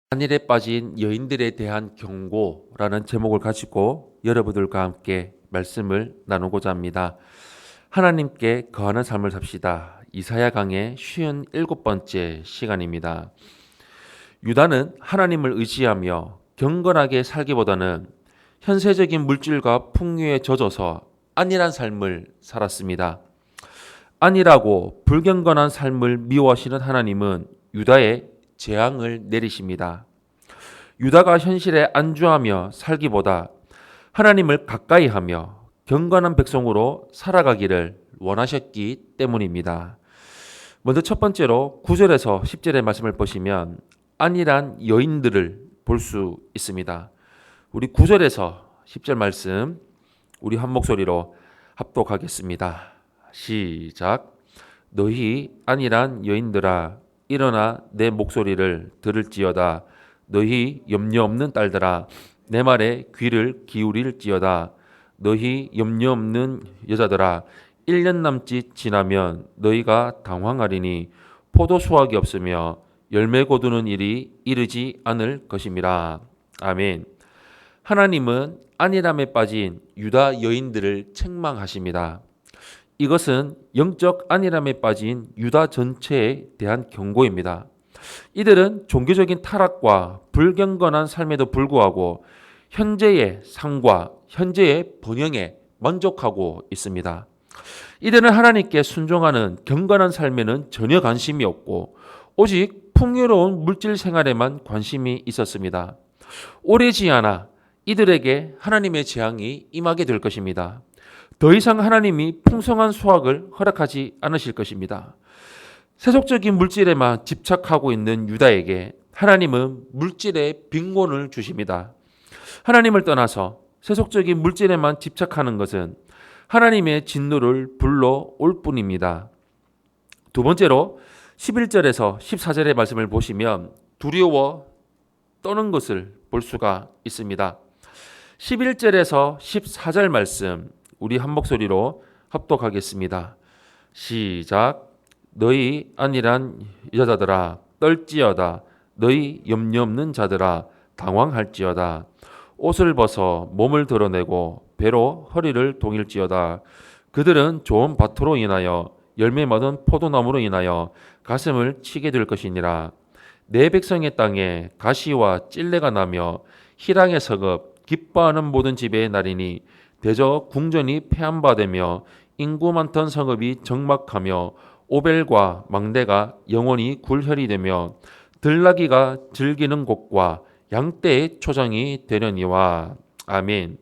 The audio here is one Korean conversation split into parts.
한일에 빠진 여인들에 대한 경고라는 제목을 가지고 여러분들과 함께 말씀을 나누고자 합니다. 하나님께 거하는 삶을 삽시다. 이사야 강의 57번째 시간입니다. 유다는 하나님을 의지하며 경건하게 살기보다는 현세적인 물질과 풍요에 젖어서 안일한 삶을 살았습니다. 안일하고 불경건한 삶을 미워하시는 하나님은 유다에 재앙을 내리십니다. 유다가 현실에 안주하며 살기보다 하나님을 가까이 하며 경건한 백성으로 살아가기를 원하셨기 때문입니다. 먼저 첫 번째로 9절에서 10절의 말씀을 보시면 안일한 여인들을 볼 수 있습니다. 우리 9절에서 10절 말씀 우리 한 목소리로 합독하겠습니다. 시작. 너희 안일한 여인들아 일어나 내 목소리를 들을지어다. 너희 염려 없는 딸들아 내 말에 귀를 기울일지어다. 너희 염려 없는 여자들아 1년 남짓 지나면 너희가 당황하리니 포도 수확이 없으며 열매 거두는 일이 이르지 않을 것임이라. 아멘. 하나님은 안일함에 빠진 유다 여인들을 책망하십니다. 이것은 영적 안일함에 빠진 유다 전체에 대한 경고입니다. 이들은 종교적인 타락과 불경건한 삶에도 불구하고 현재의 삶과 현재의 번영에 만족하고 있습니다. 이들은 하나님께 순종하는 경건한 삶에는 전혀 관심이 없고 오직 풍요로운 물질 생활에만 관심이 있었습니다. 오래지 않아 이들에게 하나님의 재앙이 임하게 될 것입니다. 더 이상 하나님이 풍성한 수확을 허락하지 않으실 것입니다. 세속적인 물질에만 집착하고 있는 유다에게 하나님은 물질의 빈곤을 주십니다. 하나님을 떠나서 세속적인 물질에만 집착하는 것은 하나님의 진노를 불러올 뿐입니다. 두 번째로 11절에서 14절의 말씀을 보시면 두려워 떠는 것을 볼 수가 있습니다. 11절에서 14절 말씀 우리 한 목소리로 합독하겠습니다. 시작. 너희 안일한 여자들아 떨지어다. 너희 염려 없는 자들아 당황할지어다. 옷을 벗어 몸을 드러내고 배로 허리를 동일지어다. 그들은 좋은 밭으로 인하여 열매 맺은 포도나무로 인하여 가슴을 치게 될 것이니라. 내 백성의 땅에 가시와 찔레가 나며 희랑의 서급 기뻐하는 모든 집의 날이니 대저 궁전이 폐함바되며 인구 많던 성읍이 적막하며 오벨과 망대가 영원히 굴혈이 되며 들나귀가 즐기는 곳과 양떼의 초장이 되려니와. 아멘.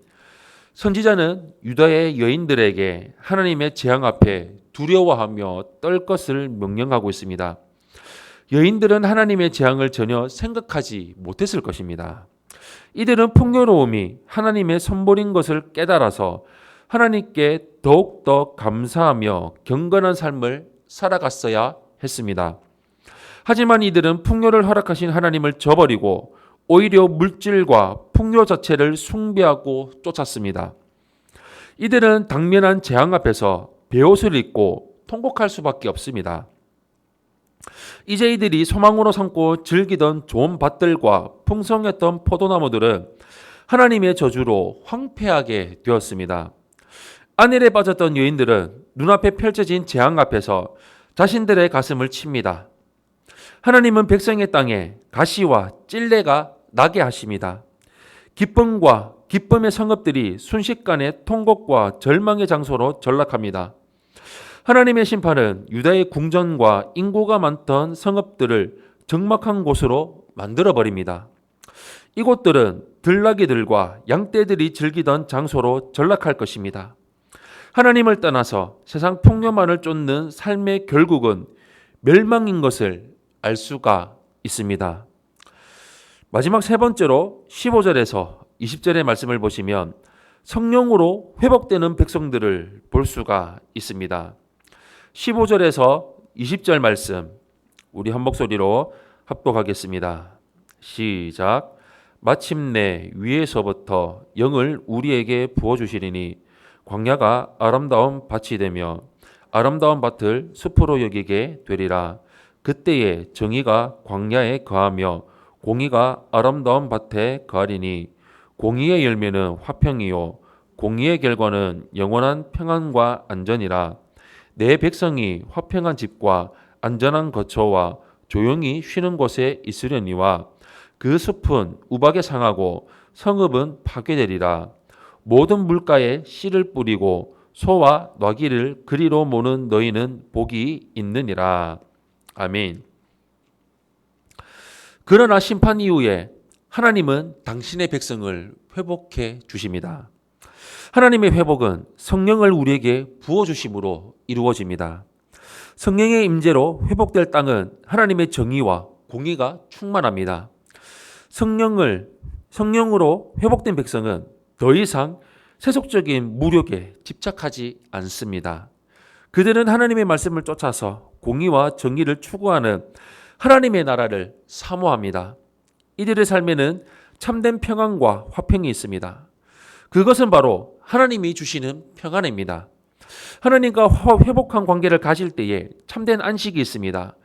선지자는 유다의 여인들에게 하나님의 재앙 앞에 두려워하며 떨 것을 명령하고 있습니다. 여인들은 하나님의 재앙을 전혀 생각하지 못했을 것입니다. 이들은 풍요로움이 하나님의 선물인 것을 깨달아서 하나님께 더욱더 감사하며 경건한 삶을 살아갔어야 했습니다. 하지만 이들은 풍요를 허락하신 하나님을 저버리고 오히려 물질과 풍요 자체를 숭배하고 쫓았습니다. 이들은 당면한 재앙 앞에서 베옷을 입고 통곡할 수밖에 없습니다. 이제 이들이 소망으로 삼고 즐기던 좋은 밭들과 풍성했던 포도나무들은 하나님의 저주로 황폐하게 되었습니다. 안일에 빠졌던 여인들은 눈앞에 펼쳐진 재앙 앞에서 자신들의 가슴을 칩니다. 하나님은 백성의 땅에 가시와 찔레가 나게 하십니다. 기쁨과 기쁨의 성읍들이 순식간에 통곡과 절망의 장소로 전락합니다. 하나님의 심판은 유다의 궁전과 인구가 많던 성읍들을 적막한 곳으로 만들어버립니다. 이곳들은 들나귀들과 양떼들이 즐기던 장소로 전락할 것입니다. 하나님을 떠나서 세상 풍요만을 쫓는 삶의 결국은 멸망인 것을 알 수가 있습니다. 마지막 세 번째로 15절에서 20절의 말씀을 보시면 성령으로 회복되는 백성들을 볼 수가 있습니다. 15절에서 20절 말씀 우리 한 목소리로 합독하겠습니다. 시작. 마침내 위에서부터 영을 우리에게 부어주시리니 광야가 아름다운 밭이 되며 아름다운 밭을 숲으로 여기게 되리라. 그때에 정의가 광야에 거하며 공의가 아름다운 밭에 거하리니 공의의 열매는 화평이요 공의의 결과는 영원한 평안과 안전이라. 내 백성이 화평한 집과 안전한 거처와 조용히 쉬는 곳에 있으려니와 그 숲은 우박에 상하고 성읍은 파괴되리라. 모든 물가에 씨를 뿌리고 소와 너귀를 그리로 모는 너희는 복이 있느니라. 아멘. 그러나 심판 이후에 하나님은 당신의 백성을 회복해 주십니다. 하나님의 회복은 성령을 우리에게 부어주심으로 이루어집니다. 성령의 임재로 회복될 땅은 하나님의 정의와 공의가 충만합니다. 성령으로 회복된 백성은 더 이상 세속적인 무력에 집착하지 않습니다. 그들은 하나님의 말씀을 쫓아서 공의와 정의를 추구하는 하나님의 나라를 사모합니다. 이들의 삶에는 참된 평안과 화평이 있습니다. 그것은 바로 하나님이 주시는 평안입니다. 하나님과 회복한 관계를 가질 때에 참된 안식이 있습니다.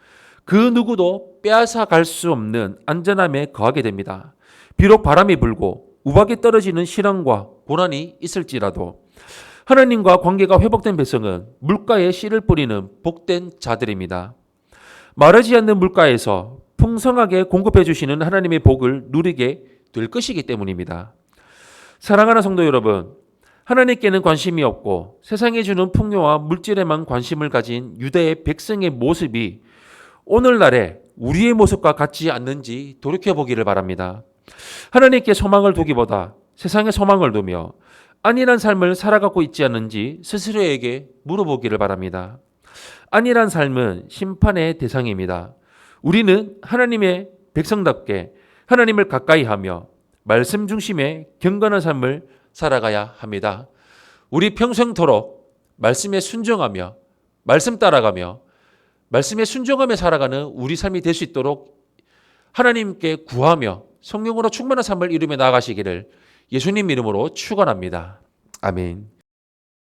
그 누구도 빼앗아 갈 수 없는 안전함에 거하게 됩니다. 비록 바람이 불고 우박이 떨어지는 시련과 고난이 있을지라도 하나님과 관계가 회복된 백성은 물가에 씨를 뿌리는 복된 자들입니다. 마르지 않는 물가에서 풍성하게 공급해 주시는 하나님의 복을 누리게 될 것이기 때문입니다. 사랑하는 성도 여러분, 하나님께는 관심이 없고 세상에 주는 풍요와 물질에만 관심을 가진 유다의 백성의 모습이 오늘날의 우리의 모습과 같지 않는지 돌이켜보기를 바랍니다. 하나님께 소망을 두기보다 세상에 소망을 두며 안일한 삶을 살아가고 있지 않는지 스스로에게 물어보기를 바랍니다. 안일한 삶은 심판의 대상입니다. 우리는 하나님의 백성답게 하나님을 가까이 하며 말씀 중심의 경건한 삶을 살아가야 합니다. 우리 평생토록 말씀에 순종하며 말씀 따라가며 말씀에 순종하며 살아가는 우리 삶이 될 수 있도록 하나님께 구하며 성령으로 충만한 삶을 이루며 나아가시기를 예수님 이름으로 축원합니다. 아멘.